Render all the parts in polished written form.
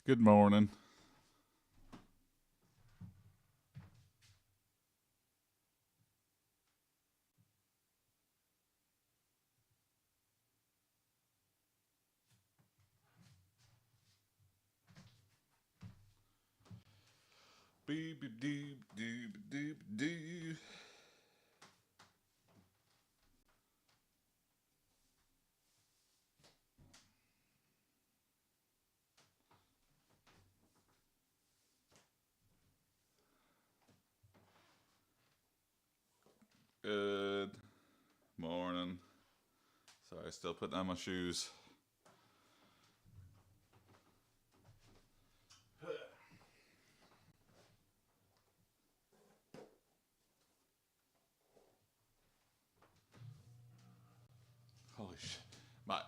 Good morning. Beep, beep, deep, deep, deep, deep. Good morning. Sorry, still putting on my shoes. Holy shit. My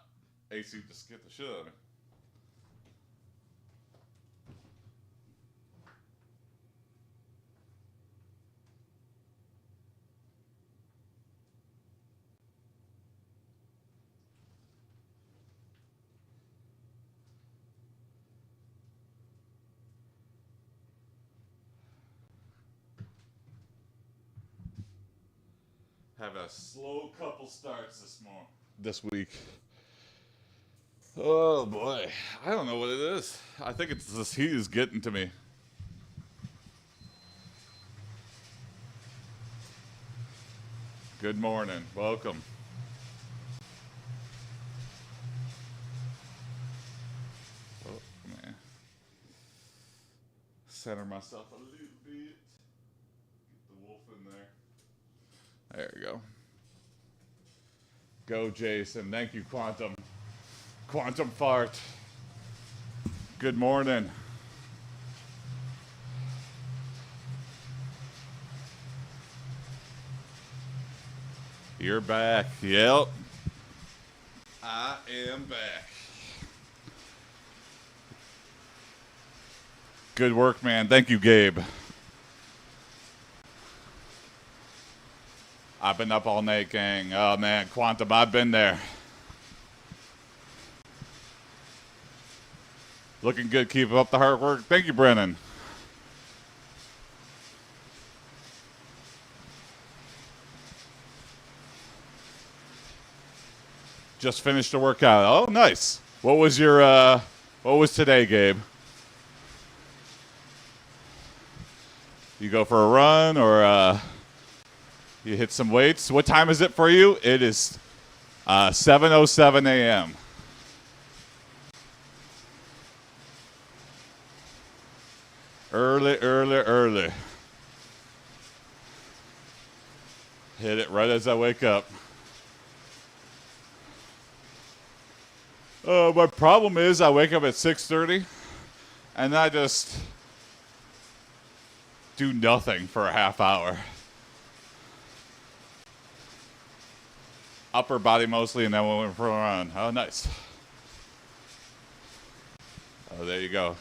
AC just scared the shit out of me. Have a slow couple starts this week. Oh boy, I don't know what it is. I think it's this heat is getting to me. Good morning, welcome. Oh man, center myself a little bit. Get the wolf in there. There we go. Go, Jason. Thank you, Quantum. Quantum fart. Good morning. You're back. Yep. I am back. Good work, man. Thank you, Gabe. I've been up all night, gang. Oh, man. Quantum, I've been there. Looking good. Keep up the hard work. Thank you, Brennan. Just finished the workout. Oh, nice. What was your, what was today, Gabe? You go for a run or, you hit some weights? What time is it for you? It is 7:07 a.m. Early. Hit it right as I wake up. My problem is I wake up at 6:30 and I just do nothing for a half hour. Upper body mostly, and then we went for a run. Oh, nice. Oh, there you go.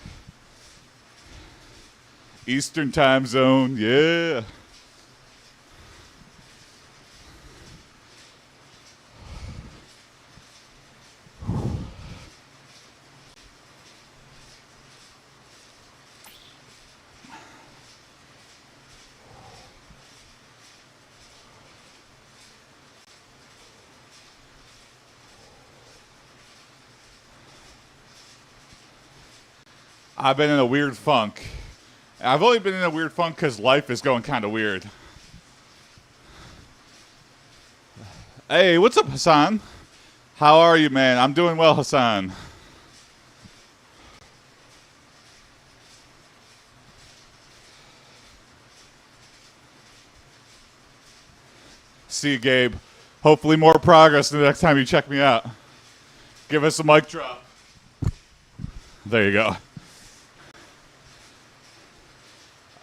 Eastern time zone, yeah. I've been in a weird funk. I've only been in a weird funk because life is going kind of weird. Hey, what's up, Hassan? How are you, man? I'm doing well, Hassan. See you, Gabe. Hopefully more progress the next time you check me out. Give us a mic drop. There you go.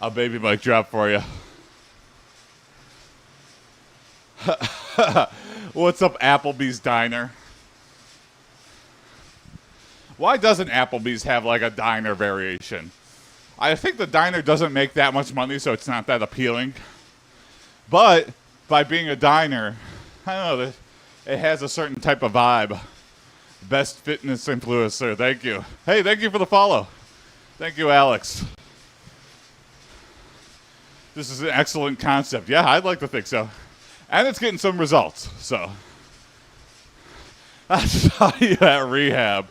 I'll baby mic drop for you. What's up, Applebee's Diner? Why doesn't Applebee's have like a diner variation? I think the diner doesn't make that much money, so it's not that appealing. But by being a diner, I don't know, it has a certain type of vibe. Best fitness influencer, thank you. Hey, thank you for the follow. Thank you, Alex. This is an excellent concept. Yeah, I'd like to think so. And it's getting some results, so. I saw you at rehab.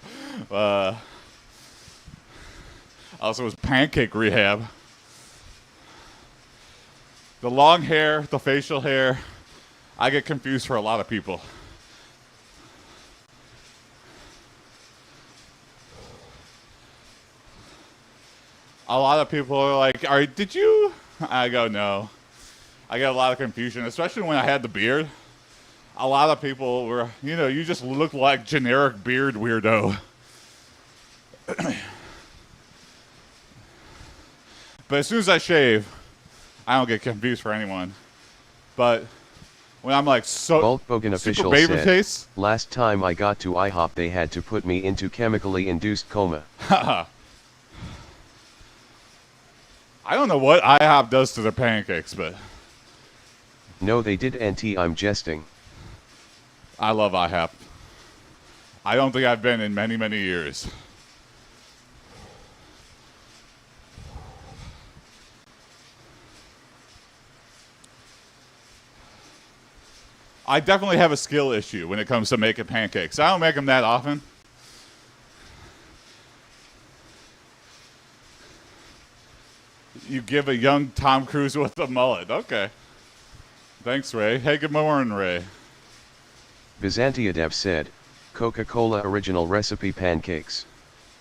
Also, was pancake rehab. The long hair, the facial hair, I get confused for a lot of people. A lot of people are like, did you? I go, no. I get a lot of confusion, especially when I had the beard. A lot of people were, you just look like generic beard weirdo. But as soon as I shave, I don't get confused for anyone. But when I'm like Bulk Bogan super official baby said, face. last time I got to IHOP they had to put me into chemically induced coma. I don't know what IHOP does to their pancakes, but... No they did NT, I'm jesting. I love IHOP. I don't think I've been in many, many years. I definitely have a skill issue when it comes to making pancakes. I don't make them that often. You give a young Tom Cruise with a mullet. Okay. Thanks, Ray. Hey, good morning, Ray. Byzantiadev said, Coca-Cola original recipe pancakes.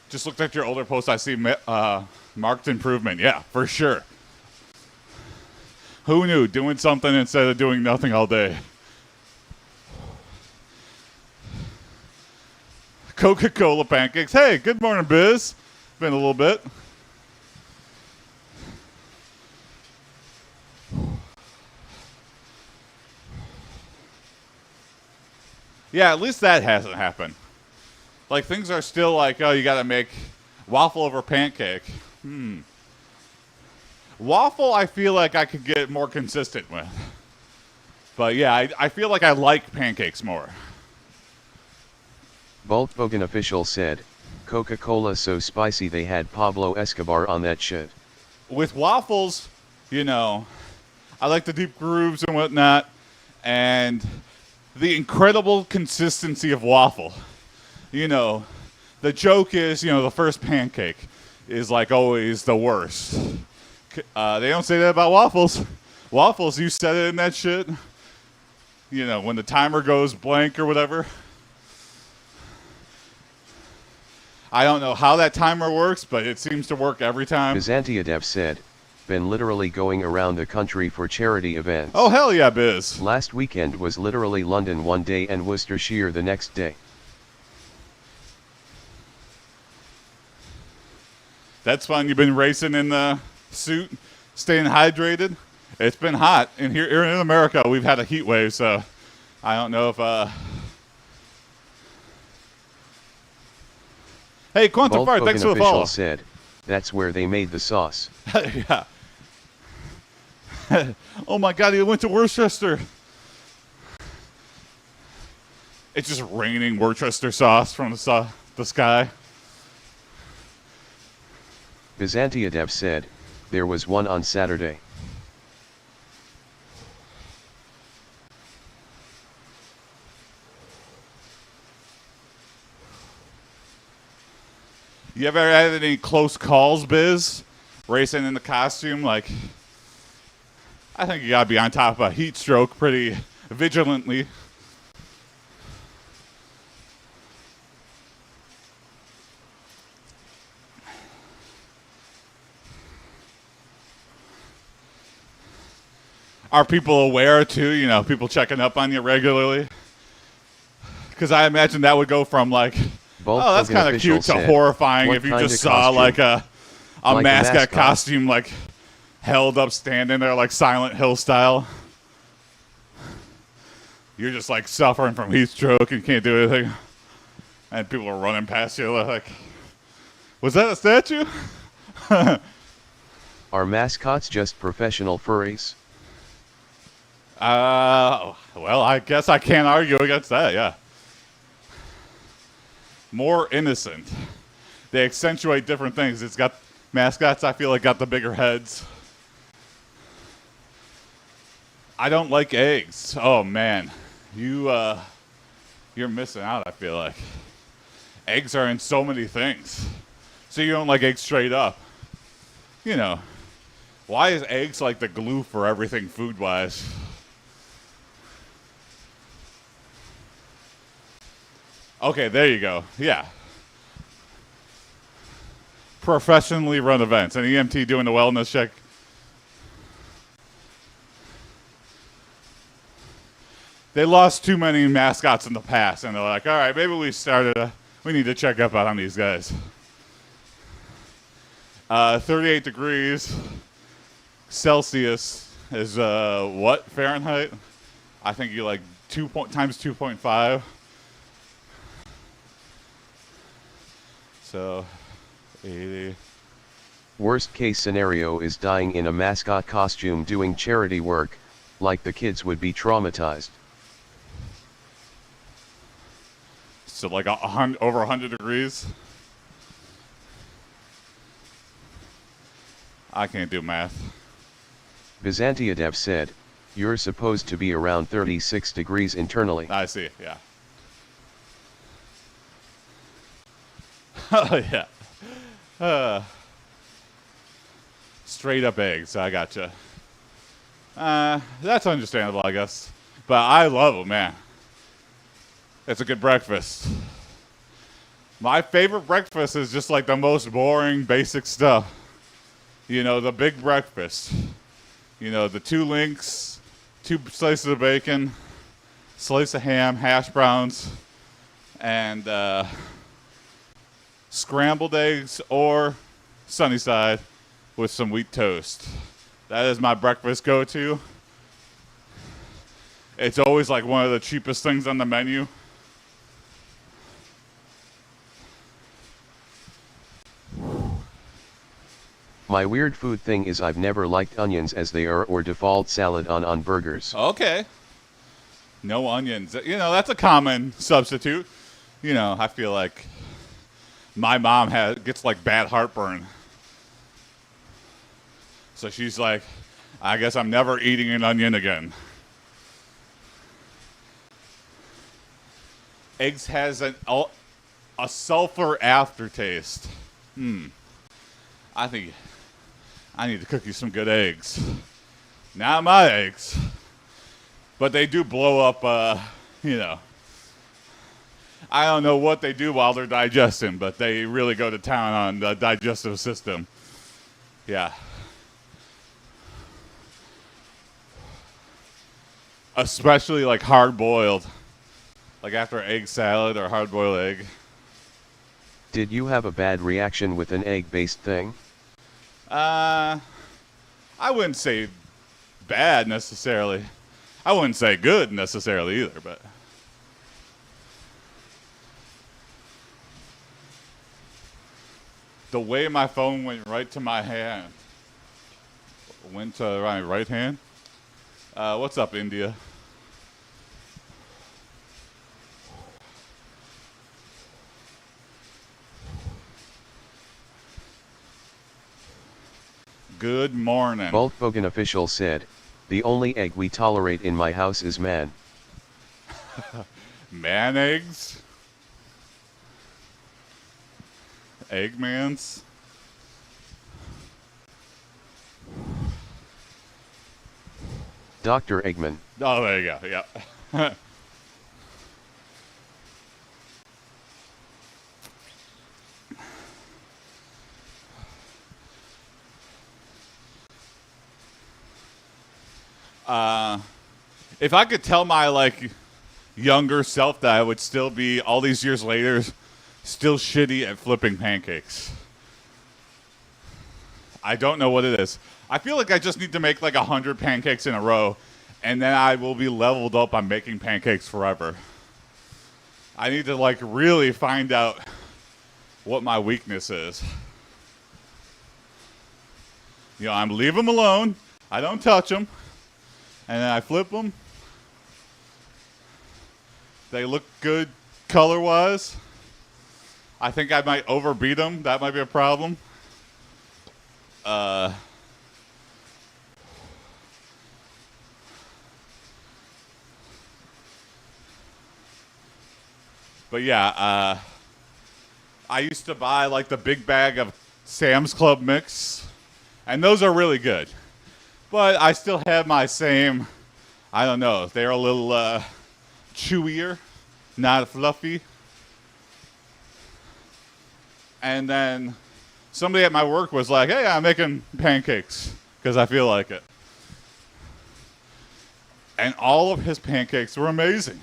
Just looked at your older post. I see marked improvement. Yeah, for sure. Who knew? Doing something instead of doing nothing all day. Coca-Cola pancakes. Hey, good morning, Biz. Been a little bit. Yeah, at least that hasn't happened. Like, things are still like, oh, you got to make waffle over pancake. Waffle, I feel like I could get more consistent with. But yeah, I feel like I like pancakes more. Bulk Bogan official said, Coca-Cola so spicy they had Pablo Escobar on that shit. With waffles, I like the deep grooves and whatnot, and the incredible consistency of waffle. The joke is, the first pancake is like always the worst. They don't say that about waffles. Waffles, you set it in that shit, when the timer goes blank or whatever. I don't know how that timer works, but it seems to work every time. Byzantiadev said, been literally going around the country for charity events. Oh, hell yeah, Biz. Last weekend was literally London one day and Worcestershire the next day. That's fun. You've been racing in the suit, staying hydrated. It's been hot. And here in America, we've had a heat wave, so I don't know if... Hey, Quantum Fire, thanks for the follow. Said, that's where they made the sauce. Yeah. Oh my God, he went to Worcester. It's just raining Worcester sauce from the sky. Byzantiadev said, there was one on Saturday. You ever had any close calls, Biz? Racing in the costume? Like, I think you gotta be on top of a heat stroke pretty vigilantly. Are people aware too? People checking up on you regularly? Because I imagine that would go from like, oh, that's kind of cute to horrifying if you just saw like a mascot costume like held up standing there like Silent Hill style. You're just like suffering from heat stroke and can't do anything. And people are running past you like, was that a statue? Are mascots just professional furries? Well, I guess I can't argue against that, yeah. More innocent. They accentuate different things. It's got mascots, I feel like, got the bigger heads. I don't like eggs. Oh, man. You're missing out, I feel like. Eggs are in so many things. So you don't like eggs straight up. You know, why is eggs like the glue for everything food-wise? Okay, there you go. Yeah. Professionally run events. An EMT doing the wellness check. They lost too many mascots in the past, and they're like, all right, maybe we need to check up on these guys. 38 degrees Celsius is what Fahrenheit? I think you like times 2.5. So 80. Worst case scenario is dying in a mascot costume doing charity work, like the kids would be traumatized. So like over 100 degrees. I can't do math. Byzantiadev said, you're supposed to be around 36 degrees internally. I see, yeah. Oh, yeah. Straight up eggs, I gotcha. That's understandable, I guess. But I love them, man. It's a good breakfast. My favorite breakfast is just like the most boring, basic stuff. You know, the big breakfast. You know, the 2 links, 2 slices of bacon, slice of ham, hash browns, and scrambled eggs or sunny side with some wheat toast. That is my breakfast go-to. It's always like one of the cheapest things on the menu. My weird food thing is I've never liked onions as they are or default salad on burgers. Okay. No onions. You know, that's a common substitute. You know, I feel like my mom gets like bad heartburn. So she's like, I guess I'm never eating an onion again. Eggs has a sulfur aftertaste. I think I need to cook you some good eggs. Not my eggs. But they do blow up, you know. I don't know what they do while they're digesting, but they really go to town on the digestive system. Yeah. Especially like hard-boiled. Like after egg salad or hard-boiled egg. Did you have a bad reaction with an egg-based thing? I wouldn't say bad necessarily. I wouldn't say good necessarily either, but the way my phone went right to my hand. Went to my right hand? What's up, India? Good morning. Volkswagen official said, the only egg we tolerate in my house is man. Man eggs? Eggmans? Dr. Eggman. Oh, there you go, yeah. If I could tell my like younger self that I would still be all these years later still shitty at flipping pancakes. I don't know what it is. I feel like I just need to make like 100 pancakes in a row and then I will be leveled up on making pancakes forever. I need to like really find out what my weakness is. You know, I'm leave them alone. I don't touch them. And then I flip them. They look good color-wise. I think I might overbeat them. That might be a problem. But yeah, I used to buy like the big bag of Sam's Club mix, and those are really good. But I still have my same, I don't know, they're a little chewier, not fluffy. And then somebody at my work was like, hey, I'm making pancakes because I feel like it. And all of his pancakes were amazing.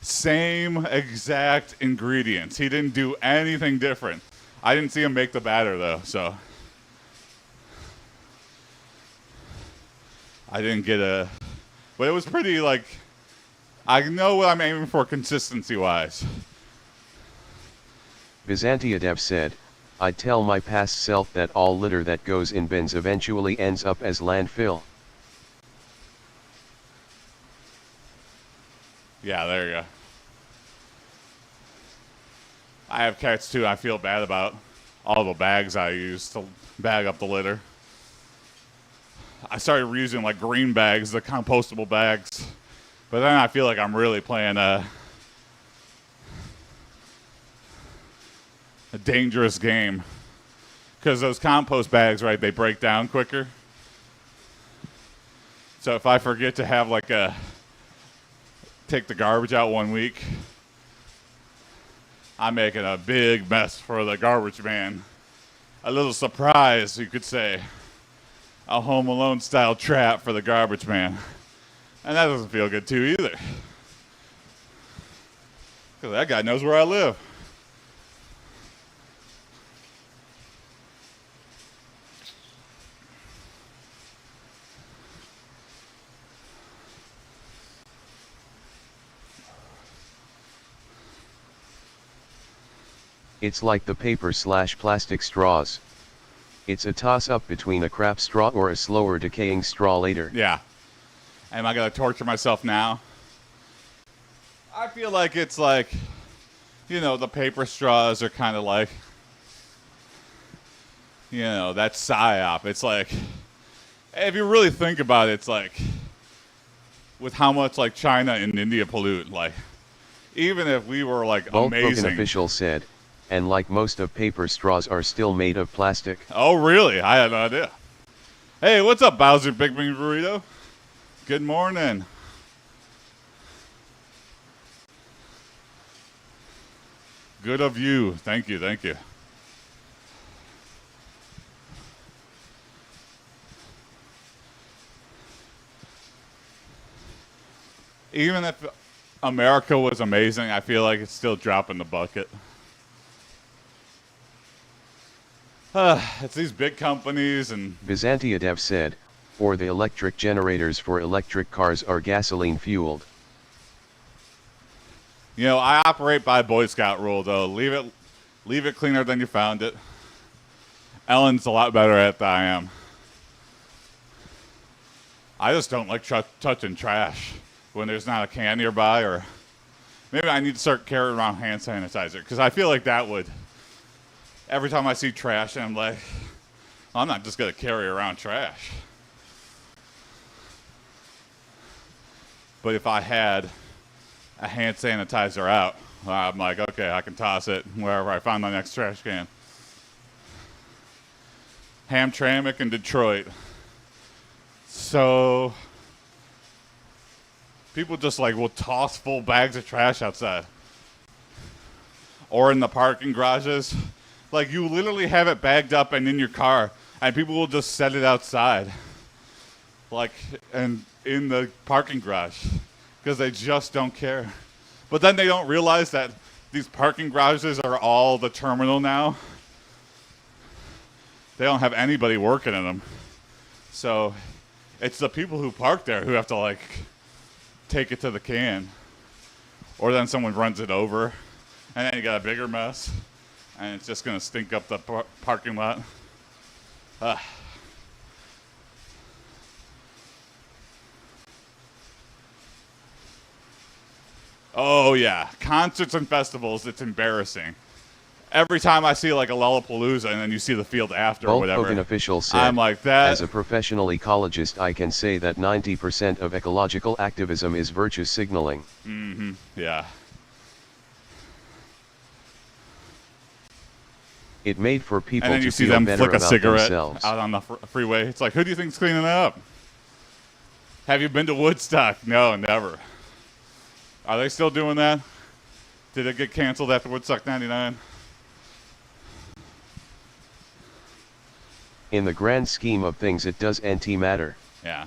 Same exact ingredients. He didn't do anything different. I didn't see him make the batter, though, so I didn't get a... But it was pretty, like... I know what I'm aiming for consistency-wise. Byzantiadev said, I tell my past self that all litter that goes in bins eventually ends up as landfill. Yeah, there you go. I have cats too. I feel bad about all the bags I use to bag up the litter. I started reusing like green bags, the compostable bags. But then I feel like I'm really playing a dangerous game. Because those compost bags, right, they break down quicker. So if I forget to have like take the garbage out 1 week, I'm making a big mess for the garbage man. A little surprise, you could say. A Home Alone style trap for the garbage man. And that doesn't feel good too either. Because that guy knows where I live. It's like the paper/plastic straws. It's a toss-up between a crap straw or a slower decaying straw later. Yeah. Am I going to torture myself now? I feel like it's like, you know, the paper straws are kind of like, you know, that psyop. It's like, if you really think about it, it's like, with how much like China and India pollute, like, even if we were like Boltbroken amazing. official said, and like most of paper straws are still made of plastic. Oh, really? I had no idea. Hey, what's up, Bowser Big Bean Burrito? Good morning. Good of you. Thank you, thank you. Even if America was amazing, I feel like it's still dropping the bucket. It's these big companies and... Byzantiadev said, or the electric generators for electric cars are gasoline fueled. You know, I operate by Boy Scout rule, though. Leave it cleaner than you found it. Ellen's a lot better at it than I am. I just don't like touching trash when there's not a can nearby, or maybe I need to start carrying around hand sanitizer, because I feel like that would... Every time I see trash, I'm like, I'm not just going to carry around trash. But if I had a hand sanitizer out, I'm like, okay, I can toss it wherever I find my next trash can. Hamtramck in Detroit. So people just like will toss full bags of trash outside. Or in the parking garages. Like, you literally have it bagged up and in your car, and people will just set it outside. Like, and in the parking garage, because they just don't care. But then they don't realize that these parking garages are all the terminal now. They don't have anybody working in them. So it's the people who park there who have to, like, take it to the can. Or then someone runs it over, and then you got a bigger mess. And it's just going to stink up the parking lot. Oh, yeah. Concerts and festivals, it's embarrassing. every time I see like a Lollapalooza and then you see the field after or Bulk whatever, Hogan official said, I'm like that. As a professional ecologist, I can say that 90% of ecological activism is virtue signaling. Mm-hmm. Yeah. It made for people And then to you see feel them better flick a about cigarette themselves. out on the freeway. It's like, who do you think's cleaning that up? Have you been to Woodstock? No, never. Are they still doing that? Did it get canceled after Woodstock 99? In the grand scheme of things, it does matter. Yeah.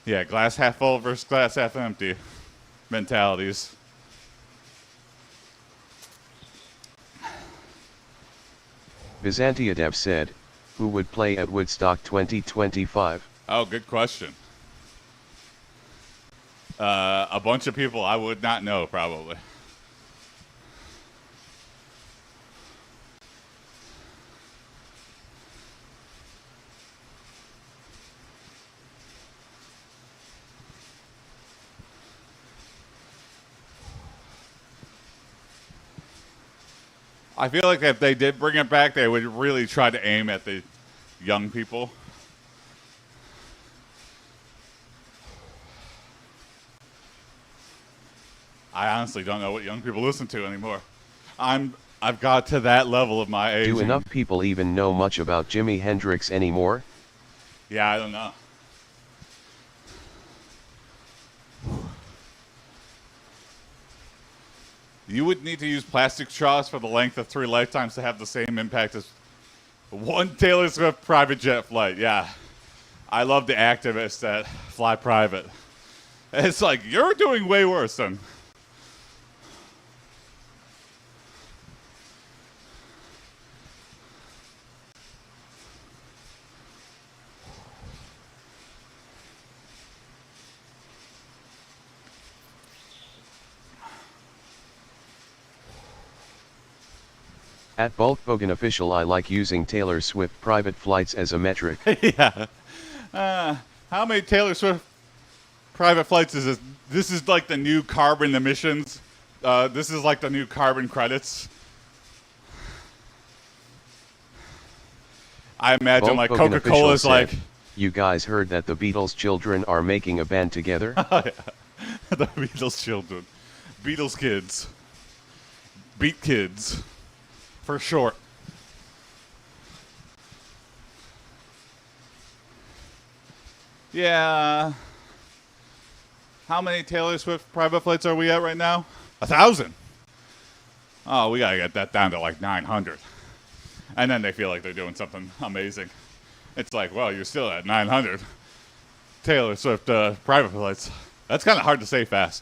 Yeah, glass half full versus glass half empty mentalities. Byzantiadev said, who would play at Woodstock 2025? Oh, good question. A bunch of people I would not know, probably. I feel like if they did bring it back, they would really try to aim at the young people. I honestly don't know what young people listen to anymore. I've got to that level of my age. Do enough people even know much about Jimi Hendrix anymore? Yeah, I don't know. You would need to use plastic straws for the length of 3 lifetimes to have the same impact as one Taylor Swift private jet flight. Yeah. I love the activists that fly private. It's like, you're doing way worse than... At Bulk Hogan official, I like using Taylor Swift private flights as a metric. Yeah. How many Taylor Swift private flights is this? This is like the new carbon emissions. This is like the new carbon credits. I imagine Bulk like Hogan Coca-Cola is official like... said, you guys heard that the Beatles children are making a band together? The Beatles children. Beatles kids. Beat kids. For short. Yeah. How many Taylor Swift private flights are we at right now? 1,000. Oh, we gotta get that down to like 900. And then they feel like they're doing something amazing. It's like, well, you're still at 900 Taylor Swift private flights. That's kind of hard to say fast.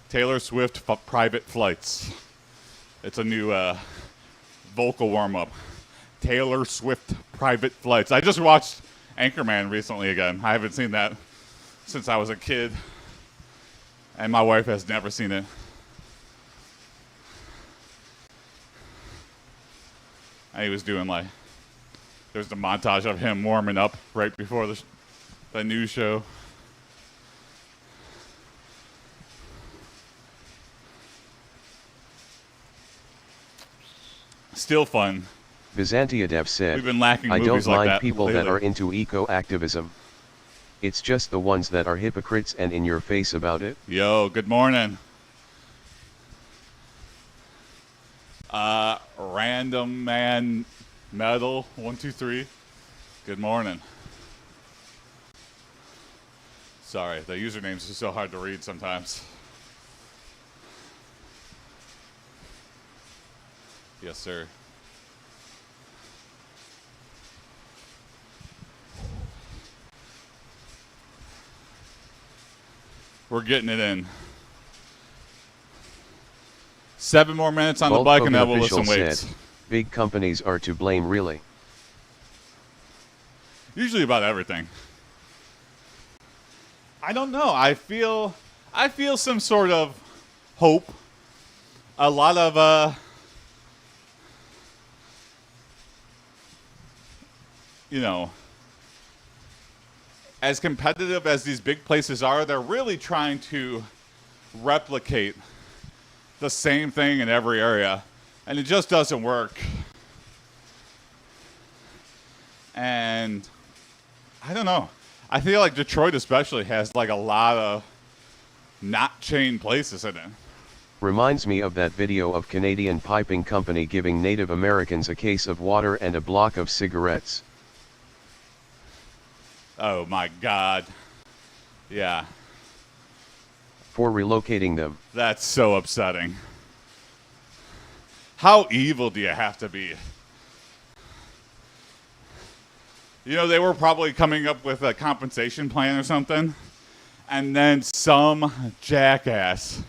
Taylor Swift private flights. It's a new vocal warm-up. Taylor Swift private flights. I just watched Anchorman recently again. I haven't seen that since I was a kid. And my wife has never seen it. And he was doing like, there's the montage of him warming up right before the news show. Still fun. Byzantiadev said, We've been lacking I don't movies like mind that people that lately. are into eco-activism. It's just the ones that are hypocrites and in your face about it. Yo, good morning. Random Man Metal 123. Good morning. Sorry, the usernames are so hard to read sometimes. Yes, sir. We're getting it in. 7 more minutes on the Bulk bike Hogan and then we'll official listen weights. said, big companies are to blame really. Usually about everything. I don't know. I feel some sort of hope. A lot of you know, as competitive as these big places are, they're really trying to replicate the same thing in every area, and it just doesn't work. And I don't know. I feel like Detroit especially has like a lot of not chain places in it. Reminds me of that video of Canadian piping company giving Native Americans a case of water and a block of cigarettes. Oh my God. Yeah. For relocating them. That's so upsetting. How evil do you have to be? You know, they were probably coming up with a compensation plan or something, and then some jackass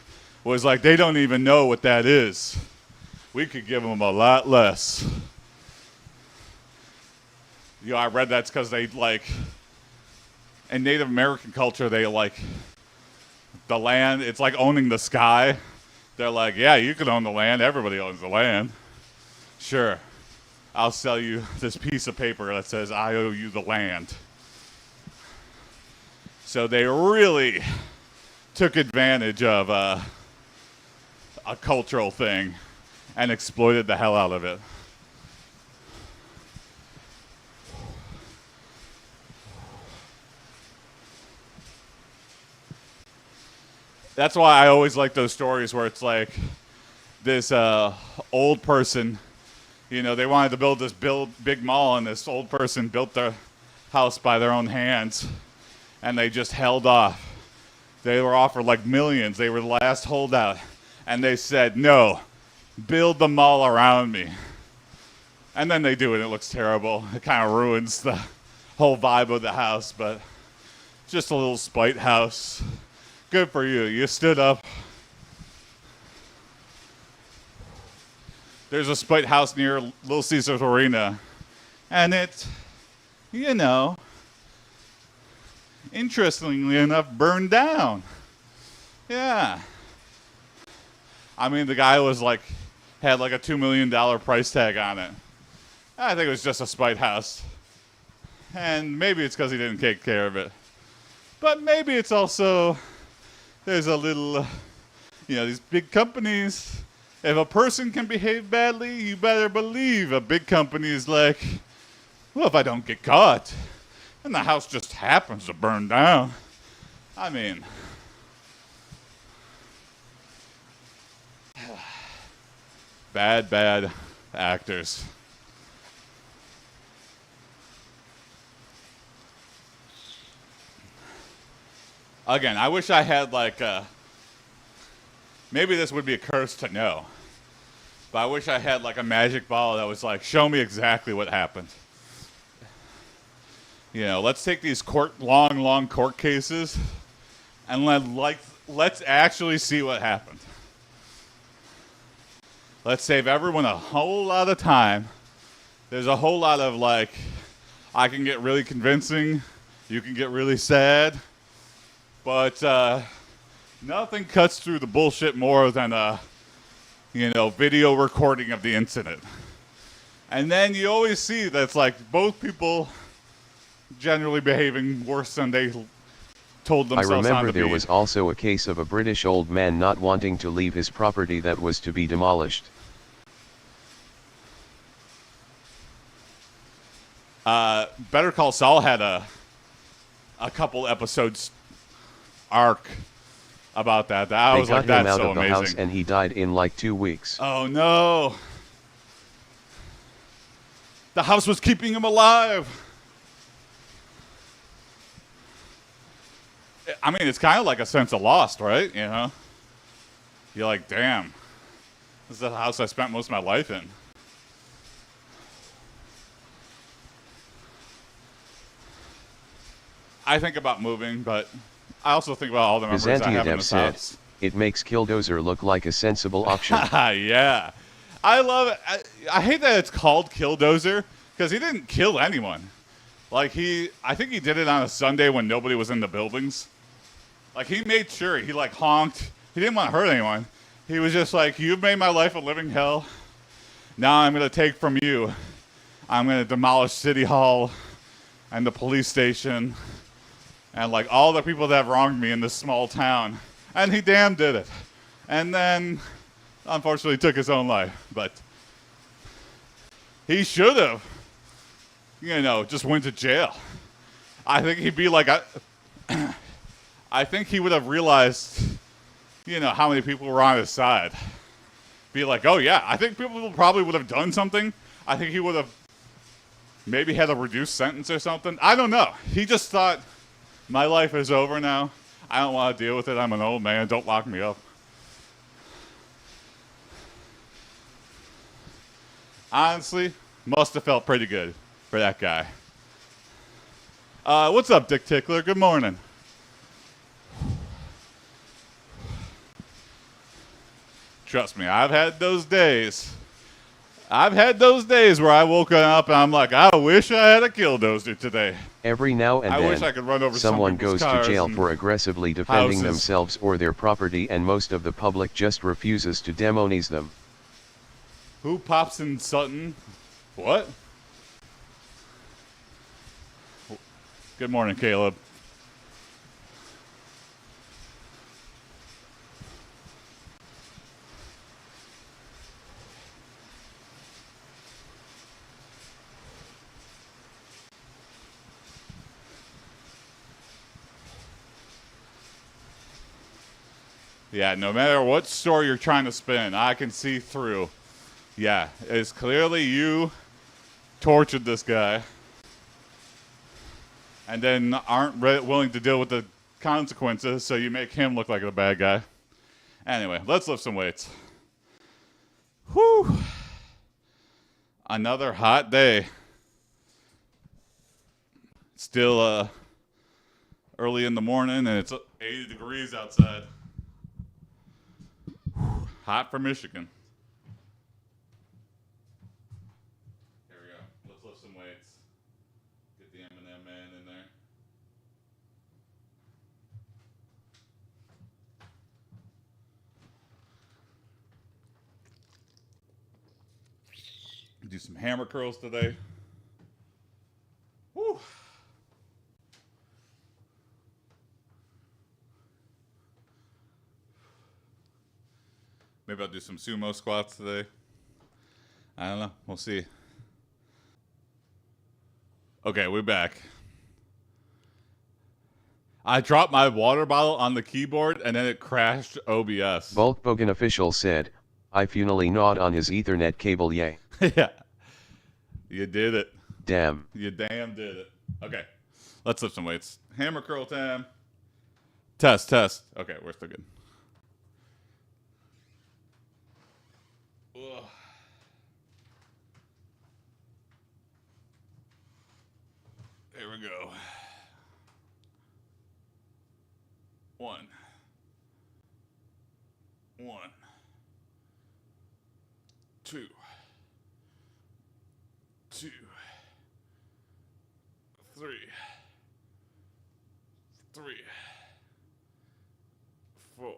was like, they don't even know what that is. We could give them a lot less. You know, I read that's because they, like, in Native American culture, they, like, the land, it's like owning the sky. They're like, yeah, you can own the land. Everybody owns the land. Sure. I'll sell you this piece of paper that says I owe you the land. So they really took advantage of a cultural thing and exploited the hell out of it. That's why I always like those stories where it's like this old person, you know, they wanted to build this big mall, and this old person built their house by their own hands, and they just held off. They were offered like millions. They were the last holdout, and they said, no, build the mall around me. And then they do it. It looks terrible. It kind of ruins the whole vibe of the house, but just a little spite house. Good for you. You stood up. There's a spite house near Little Caesars Arena, and it, you know, interestingly enough, burned down. Yeah. I mean, the guy was like, had like a $2 million price tag on it. I think it was just a spite house. And maybe it's because he didn't take care of it. But maybe it's also, there's a little, you know, these big companies, if a person can behave badly, you better believe a big company is like, well, if I don't get caught, then the house just happens to burn down. I mean, bad actors. Again, I wish I had like maybe this would be a curse to know, but I wish I had like a magic ball that was like, show me exactly what happened. You know, let's take these long court cases and let's actually see what happened. Let's save everyone a whole lot of time. There's a whole lot of like, I can get really convincing, you can get really sad, but nothing cuts through the bullshit more than a, you know, video recording of the incident. And then you always see that's like both people generally behaving worse than they told themselves on to be. I remember there was also a case of a British old man not wanting to leave his property that was to be demolished. Better Call Saul had a couple episodes arc about that. I was like, that's so amazing. They got him out of the house and he died in like 2 weeks. Oh no. The house was keeping him alive. I mean, it's kind of like a sense of lost, right? You know? You're like, damn. This is the house I spent most of my life in. I think about moving, but I also think about all the memories I have in this house. It makes Killdozer look like a sensible option. Yeah. I love it. I hate that it's called Killdozer, because he didn't kill anyone. Like, I think he did it on a Sunday when nobody was in the buildings. Like, he made sure, he like honked. He didn't want to hurt anyone. He was just like, you've made my life a living hell. Now I'm going to take from you. I'm going to demolish City Hall and the police station and like all the people that have wronged me in this small town. And he damn did it. And then unfortunately took his own life. But he should have, just went to jail. I think he'd be like, I think he would have realized, how many people were on his side. Be like, oh yeah, I think people probably would have done something. I think he would have maybe had a reduced sentence or something. I don't know. He just thought, my life is over now. I don't want to deal with it. I'm an old man. Don't lock me up. Honestly, must have felt pretty good for that guy. What's up, Dick Tickler? Good morning. Trust me, I've had those days. I've had those days where I woke up and I'm like, I wish I had a killdozer today. Every now and I then, wish I could run over someone goes to jail for aggressively defending houses. themselves or their property, and most of the public just refuses to demonize them. Who pops in Sutton? What? Good morning, Caleb. Yeah, no matter what story you're trying to spin, I can see through. Yeah, it's clearly you tortured this guy and then aren't willing to deal with the consequences, so you make him look like a bad guy. Anyway, let's lift some weights. Whew. Another hot day. Still early in the morning, and it's 80 degrees outside. Hot for Michigan. Here we go. Let's lift some weights. Get the M&M man in there. Do some hammer curls today. Woo. Maybe I'll do some sumo squats today. I don't know. We'll see. Okay, we're back. I dropped my water bottle on the keyboard and then it crashed OBS. Bulkbogan official said, I funally gnawed on his Ethernet cable, yay. Yeah. You did it. Damn. You damn did it. Okay. Let's lift some weights. Hammer curl time. Test. Okay, we're still good. Ugh. Here we go. 1. 2. 2. 3. 4.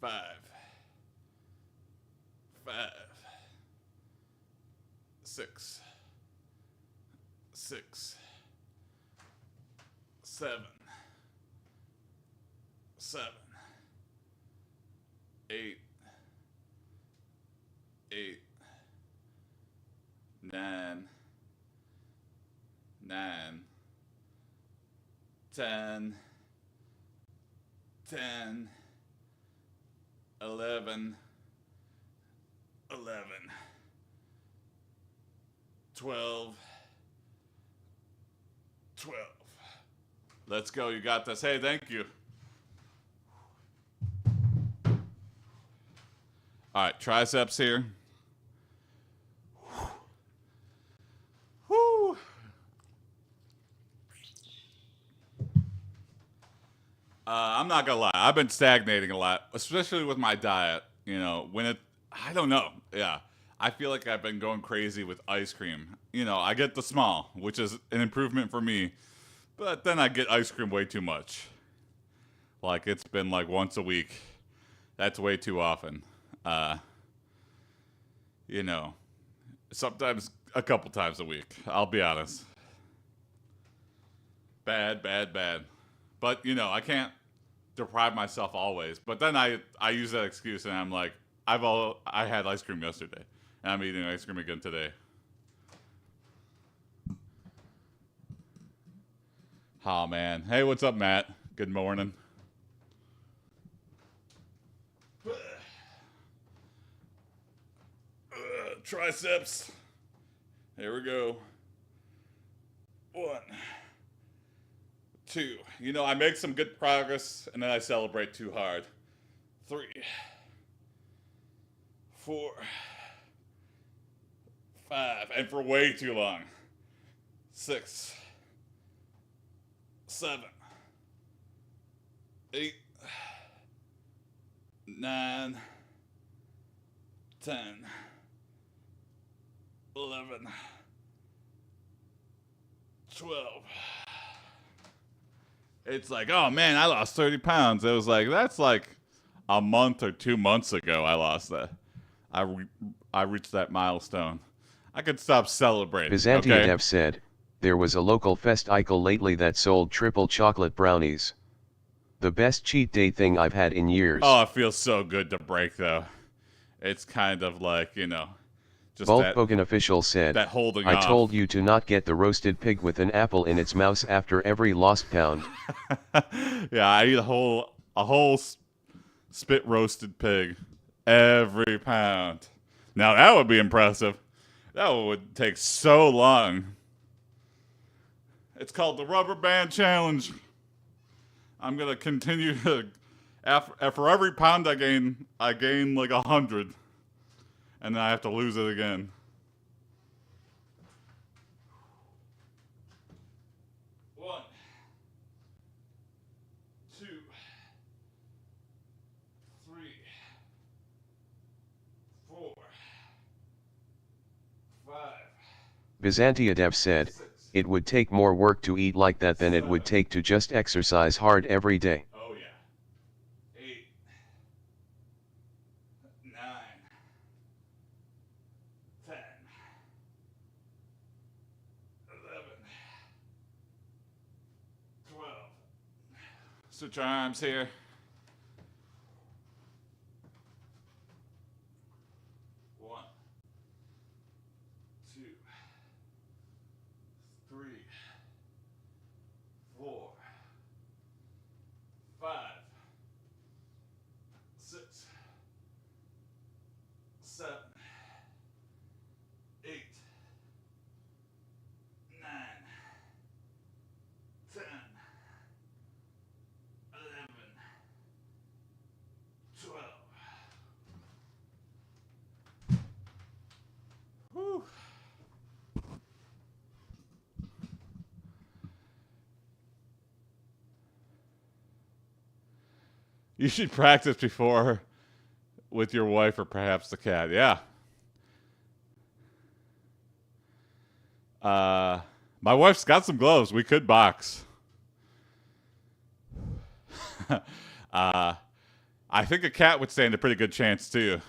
5. 6. 7. 8. 9. 10. 11. 12. Let's go. You got this. Hey, thank you. All right, triceps here. Woo. I'm not gonna lie. I've been stagnating a lot, especially with my diet. I don't know. Yeah, I feel like I've been going crazy with ice cream. I get the small, which is an improvement for me, but then I get ice cream way too much. Like it's been like once a week. That's way too often. Sometimes a couple times a week. I'll be honest. Bad. But I can't deprive myself always. But then I use that excuse and I'm like, I had ice cream yesterday and I'm eating ice cream again today. Oh man. Hey, what's up, Matt? Good morning. Triceps. Here we go. 1, 2. You know, I make some good progress and then I celebrate too hard. 3, 4, 5, and for way too long. 6, 7, 8, 9, 10, 11, 12. It's like, oh man, I lost 30 pounds. It was like, that's like a month or 2 months ago I lost that. I reached that milestone. I could stop celebrating. Byzantiadev Okay? said, there was a local festival lately that sold triple chocolate brownies. The best cheat day thing I've had in years. Oh, it feels so good to break though. It's kind of like, you know, just Bulkbogan official said, that holding I off. told you to not get the roasted pig with an apple in its mouth after every lost pound. Yeah, I eat a whole spit roasted pig every pound. Now that would be impressive. That would take so long. It's called the Rubber Band Challenge. I'm gonna continue to, for every pound I gain like 100, and then I have to lose it again. One, 2, 3, 4, 5. Byzantiadev said, it would take more work to eat like that than it would take to just exercise hard every day. Oh yeah. 8, 9, 10, 11, 12. Switch our arms here. 1, 2, 3, 4, 5, 6, 7, 8, 9, 10, 11, 12. Whew. You should practice before with your wife or perhaps the cat. Yeah. My wife's got some gloves. We could box. I think a cat would stand a pretty good chance too.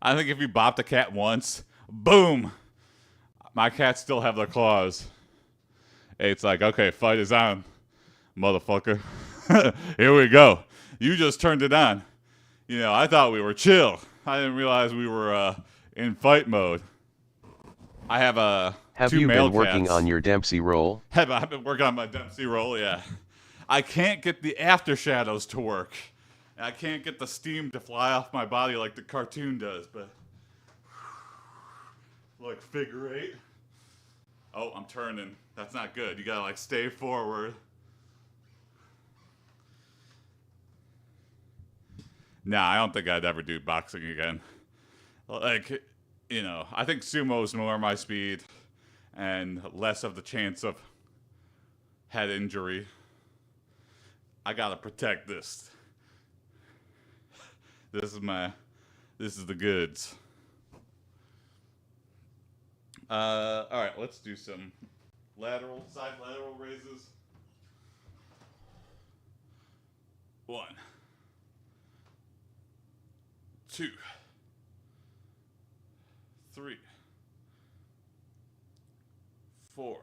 I think if you bopped a cat once, boom, my cats still have their claws. It's like, okay, fight is on, motherfucker. Here we go. You just turned it on. You know, I thought we were chill. I didn't realize we were in fight mode. I have Have two you male been working cats. on your Dempsey roll? I've been working on my Dempsey roll, yeah. I can't get the after shadows to work. I can't get the steam to fly off my body like the cartoon does, but like figure 8. Oh, I'm turning. That's not good. You gotta like stay forward. Nah, I don't think I'd ever do boxing again. Like, you know, I think sumo's more my speed and less of the chance of head injury. I gotta protect this. This is the goods. All right, let's do some side lateral raises. 1, 2, 3, 4.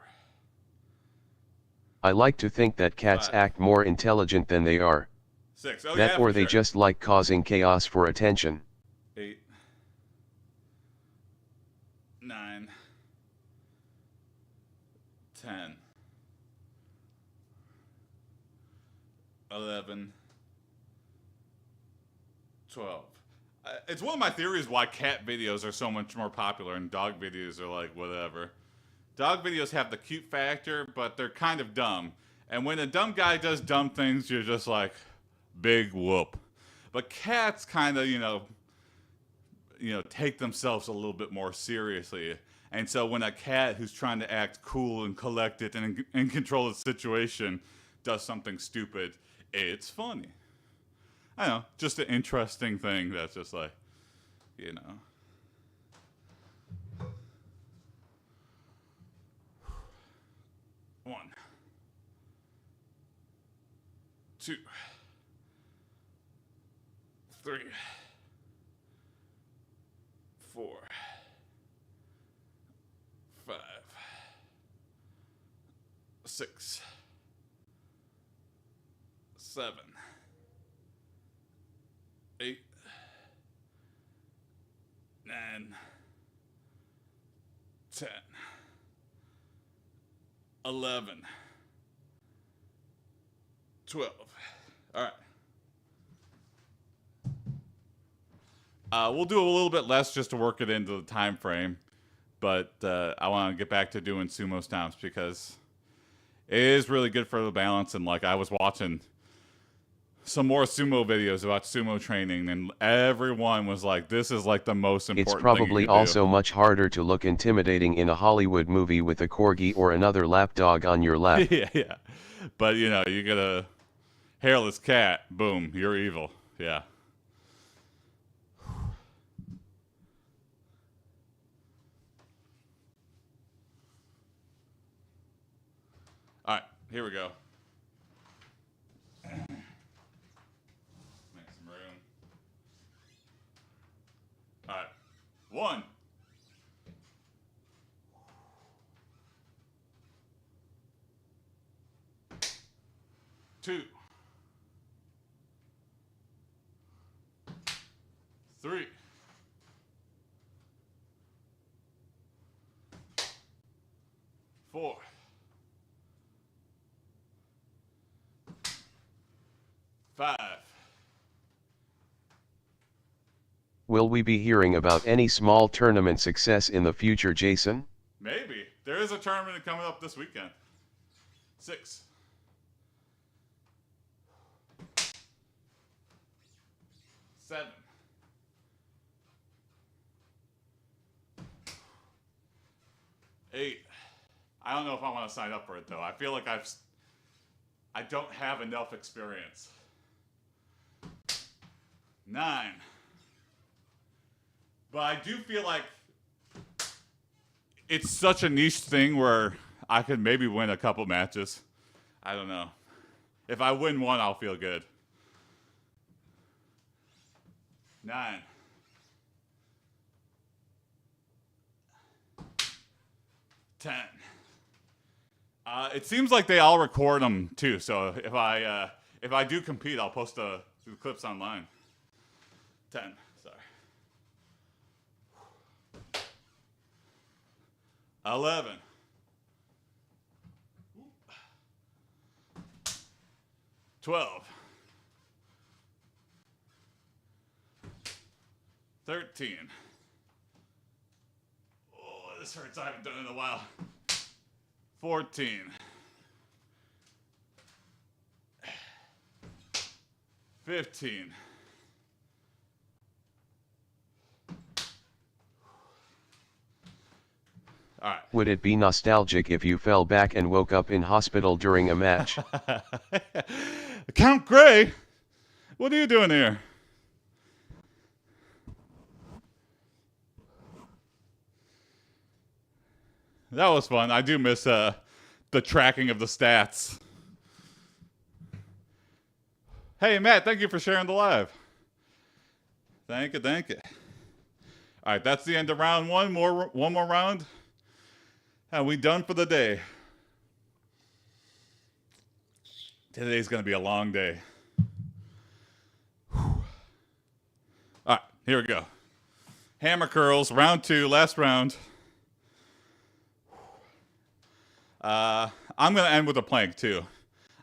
I like to think that cats 5, act more intelligent than they are. 6. Oh, That yeah, or for they sure. just like causing chaos for attention. 8, 9, 10, 11, 12. It's one of my theories why cat videos are so much more popular and dog videos are like whatever. Dog videos have the cute factor, but they're kind of dumb. And when a dumb guy does dumb things, you're just like, big whoop. But cats kind of, take themselves a little bit more seriously. And so when a cat who's trying to act cool and collected and in control of the situation does something stupid, it's funny. I don't know, just an interesting thing that's just like, you know. One, 2, 3, 4, 5, 6, 7, 8, 9, 10, 11, 12. All right. We'll do a little bit less just to work it into the time frame, but I want to get back to doing sumo stomps because it is really good for the balance. And like I was watching some more sumo videos about sumo training, and everyone was like, "This is like the most important." It's thing probably you can also do. much harder to look intimidating in a Hollywood movie with a corgi or another lapdog on your lap. Yeah. But you get a hairless cat, boom, you're evil. Yeah. All right, here we go. Make some room. All right. 1, 2, 3, 4, 5. Will we be hearing about any small tournament success in the future, Jason? Maybe. There is a tournament coming up this weekend. 6, 7, 8. I don't know if I want to sign up for it though. I feel like I don't have enough experience. 9. But I do feel like it's such a niche thing where I could maybe win a couple matches. I don't know. If I win one, I'll feel good. 9. 10. It seems like they all record them too. So if I do compete, I'll post the clips online. 10. Sorry. 11. 12. 13. Oh, this hurts. I haven't done it in a while. 14. 15. All right. Would it be nostalgic if you fell back and woke up in hospital during a match? Count Gray? What are you doing here? That was fun. I do miss the tracking of the stats. Hey, Matt, thank you for sharing the live. Thank you, thank you. All right, that's the end of round one. One more round. And we done for the day. Today's going to be a long day. Here we go. Hammer curls, round 2, last round. I'm gonna end with a plank too.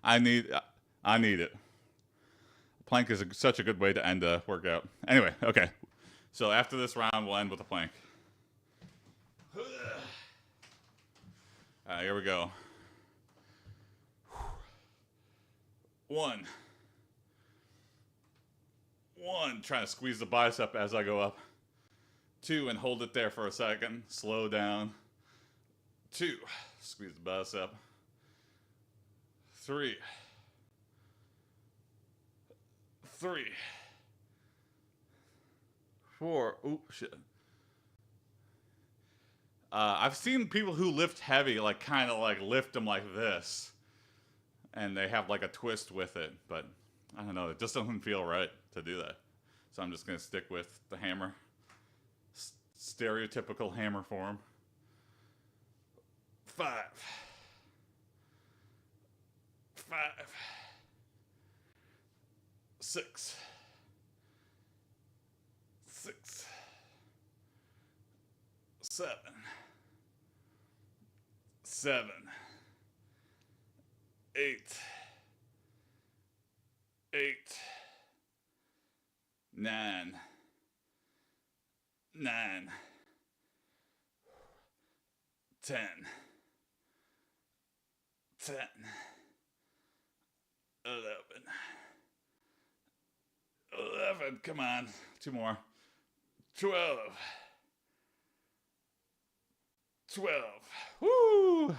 I need it. Plank is such a good way to end a workout. Anyway, okay. So after this round, we'll end with a plank. All right, here we go. 1. Trying to squeeze the bicep as I go up. 2, and hold it there for a second. Slow down. 2, squeeze the bicep. 3. 4. Ooh, shit. I've seen people who lift heavy, like kind of like lift them like this, and they have like a twist with it. But I don't know, it just doesn't feel right to do that. So I'm just gonna stick with the hammer, stereotypical hammer form. 5. 6. 7. 8. 9. 10. 11. Come on. 2 more. 12. Woo!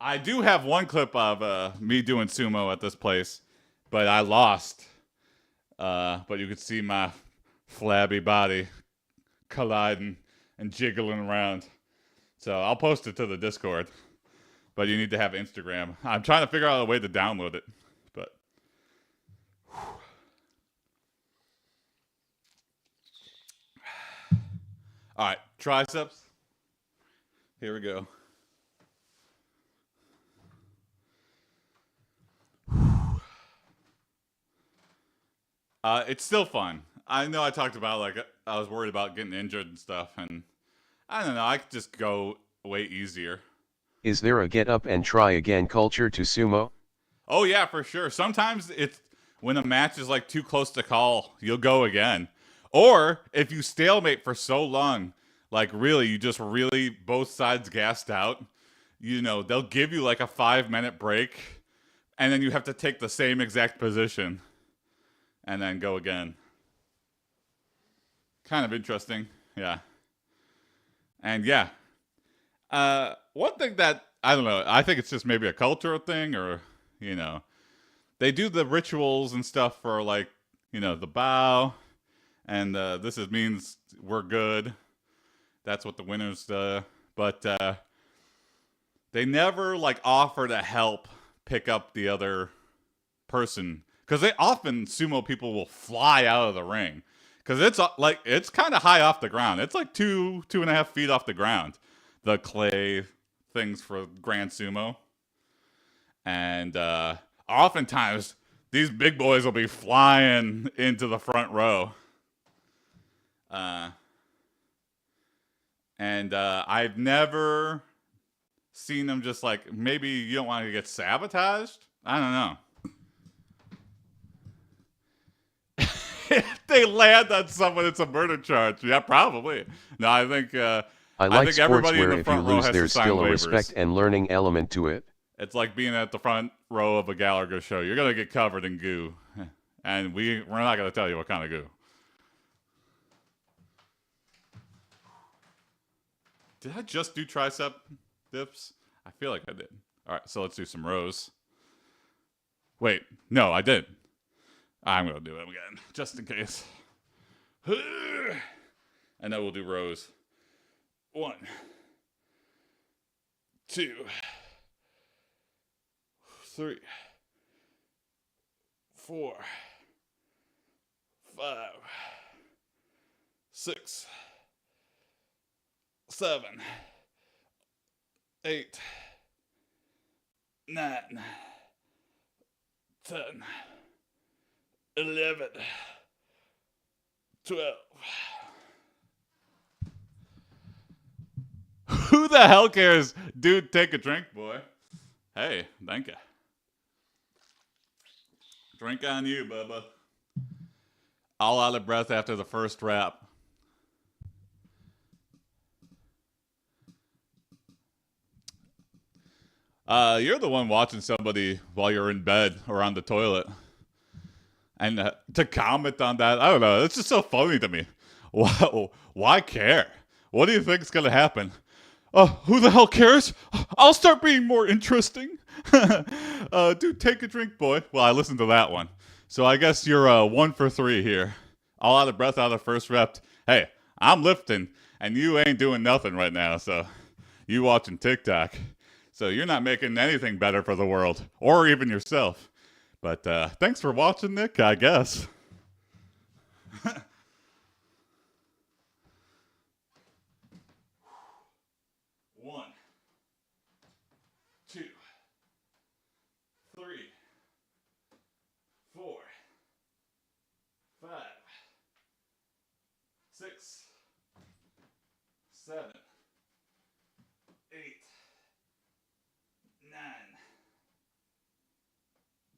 I do have one clip of me doing sumo at this place, but I lost. But you could see my flabby body colliding and jiggling around. So I'll post it to the Discord. But you need to have Instagram. I'm trying to figure out a way to download it. But all right, triceps. Here we go. It's still fun. I know I talked about like I was worried about getting injured and stuff, and I don't know. I could just go way easier. Is there a get up and try again culture to sumo? Oh yeah, for sure. Sometimes it's when a match is like too close to call, you'll go again. Or if you stalemate for so long, like really, you just really both sides gassed out, you know, they'll give you like a 5-minute break, and then you have to take the same exact position and then go again. Kind of interesting. Yeah. And yeah. One thing that, I don't know, I think it's just maybe a cultural thing, or, you know, they do the rituals and stuff for like, you know, the bow, and means we're good. That's what the winners do. But they never like offer to help pick up the other person, because they often sumo people will fly out of the ring because it's like it's kind of high off the ground. It's like 2.5 feet off the ground. The clay things for Grand Sumo, and oftentimes these big boys will be flying into the front row. And I've never seen them just like, maybe you don't want to get sabotaged? I don't know. If they land on someone, it's a murder charge. Yeah, probably. No, I think I think sports where in the if front you row lose has to there's sign still a waivers. respect and learning element to it. It's like being at the front row of a Gallagher show. You're gonna get covered in goo, and we're not gonna tell you what kind of goo. Did I just do tricep dips? I feel like I did. All right, so let's do some rows. Wait, no, I did. I'm gonna do it again, just in case. And then we'll do rows. 1, 2, 3, 4, 5, 6, 7, 8, 9, 10, 11, 12. Who the hell cares? Dude, take a drink, boy. Hey, thank you. Drink on you, Bubba. All out of breath after the first rap. You're the one watching somebody while you're in bed or on the toilet. And to comment on that, I don't know. It's just so funny to me. Why care? What do you think is going to happen? Who the hell cares? I'll start being more interesting. Dude, take a drink, boy. Well, I listened to that one. So I guess you're 1 for 3 here. All out of breath out of first rep. Hey, I'm lifting, and you ain't doing nothing right now. So you watching TikTok. So you're not making anything better for the world, or even yourself. But thanks for watching, Nick, I guess. 1, 2, 3, 4, 5, 6, 7, 8, 9,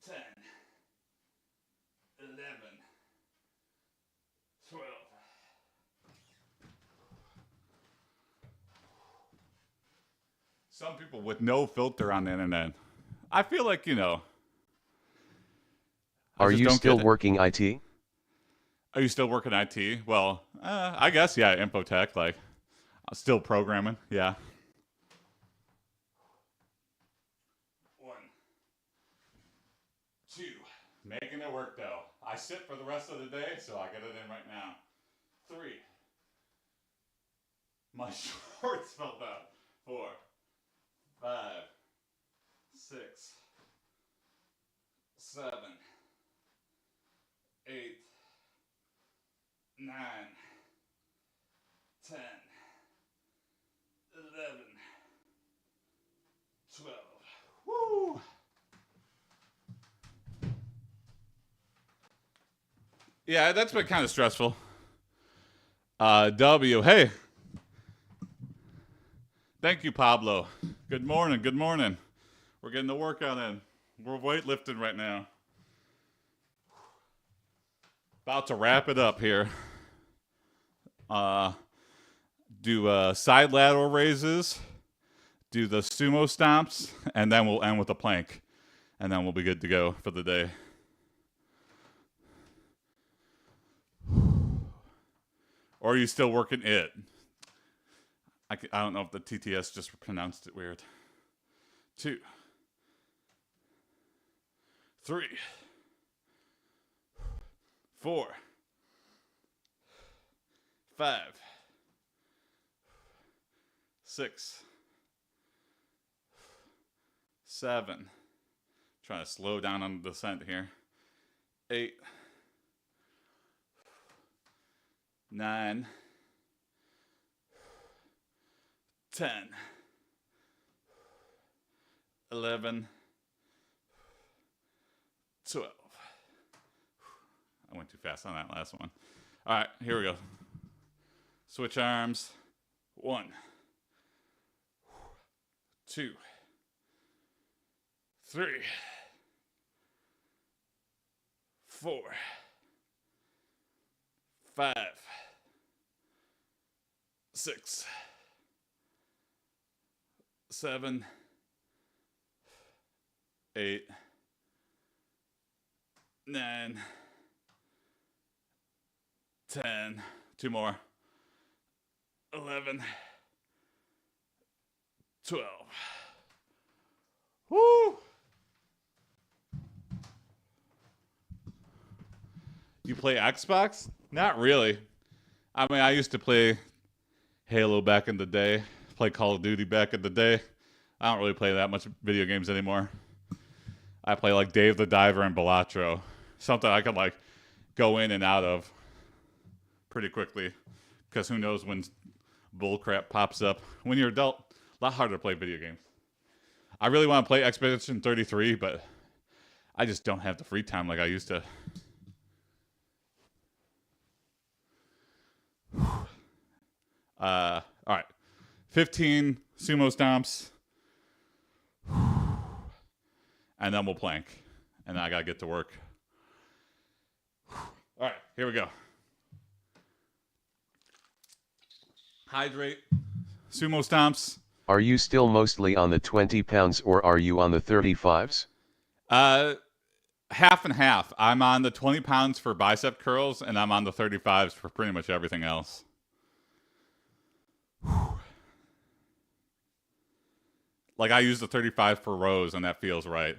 10, 11, 12. Some people with no filter on the internet. I feel like, Are you still working IT? Are you still working IT? Well, I guess, yeah, infotech, like, still programming, yeah. 1, 2, making it work, though. I sit for the rest of the day, so I get it in right now. 3, my shorts fell down. 4, 5, 6, 7, 8, 9, 10, 11, 12. Woo! Yeah, that's been kind of stressful. W, hey. Thank you, Pablo. Good morning, good morning. We're getting the workout in. We're weightlifting right now. About to wrap it up here. Do side lateral raises, do the sumo stomps, and then we'll end with a plank. And then we'll be good to go for the day. Or are you still working it? I don't know if the TTS just pronounced it weird. 2, 3, 4, 5, 6, 7. Trying to slow down on the descent here. 8, 9, 10, 11, 12. I went too fast on that last one. All right, here we go. Switch arms. 1, 2, 3, 4, 5, 6, 7, 8, 9, 10. 2 more. 11, 12. Woo! You play Xbox? Not really. I mean, I used to play Halo back in the day, play Call of Duty back in the day. I don't really play that much video games anymore. I play like Dave the Diver and Balatro. Something I can like go in and out of pretty quickly. Because who knows when bullcrap pops up. When you're adult, a lot harder to play video games. I really want to play Expedition 33, but I just don't have the free time like I used to. All right. 15 sumo stomps. And then we'll plank. And then I got to get to work. All right, here we go. Hydrate. Sumo stomps. Are you still mostly on the 20 pounds or are you on the 35s? Half and half. I'm on the 20 pounds for bicep curls, and I'm on the 35s for pretty much everything else. Like, I use the 35 for rows, and that feels right.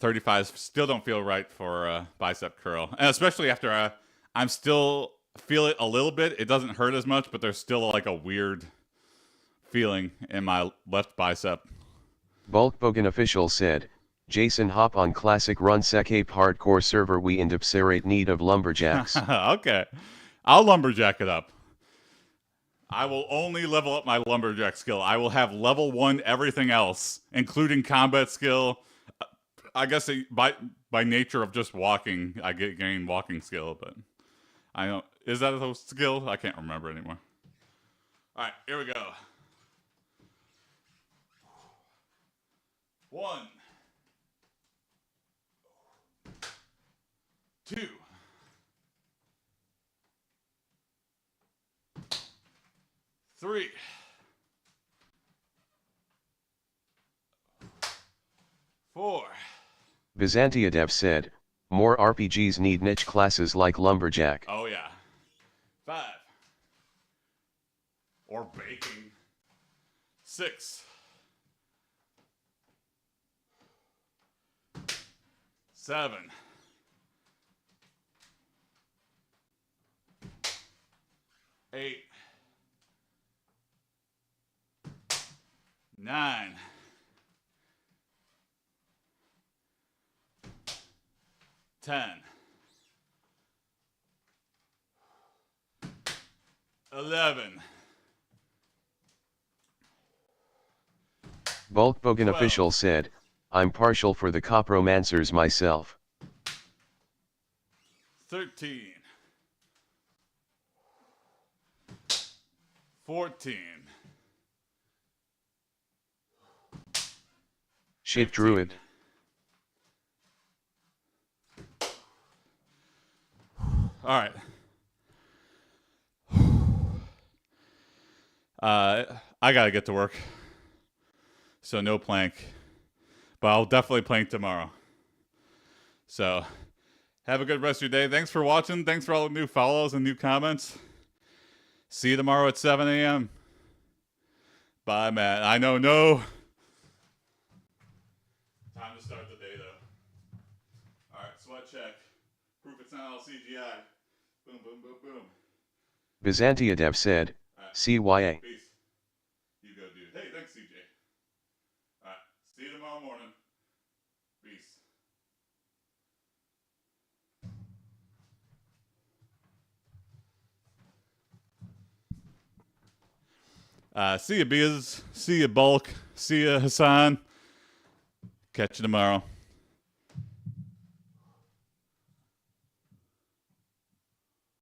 35s still don't feel right for bicep curl. And especially after I'm still feel it a little bit. It doesn't hurt as much, but there's still like a weird feeling in my left bicep. Bulkbogan official said, Jason hop on classic run sec-ape hardcore server we in dipserate need of lumberjacks. Okay. I'll lumberjack it up. I will only level up my lumberjack skill. I will have level 1 everything else, including combat skill. I guess by nature of just walking, I gain walking skill, but I don't. Is that a skill? I can't remember anymore. All right, here we go. 1, 2, 3, 4. Byzantiadev said, more RPGs need niche classes like lumberjack. Oh yeah. 5. Or baking. 6. 7. 8. 9. 10. 11. Bulkbogan 12. official said, I'm partial for the copromancers myself. 13. 14. Shit 15. druid. All right. I gotta get to work, so no plank, but I'll definitely plank tomorrow. So have a good rest of your day. Thanks for watching. Thanks for all the new follows and new comments. See you tomorrow at 7 a.m. Bye, Matt. I know, no. Time to start the day, though. All right, sweat check. Proof it's not all CGI. Boom, boom, boom, boom. Byzantiadev said, Right. CYA. Peace. You go, dude. Hey, thanks, CJ. All right, see you tomorrow morning. Peace. See you, Biz. See you, Bulk. See you, Hassan. Catch you tomorrow.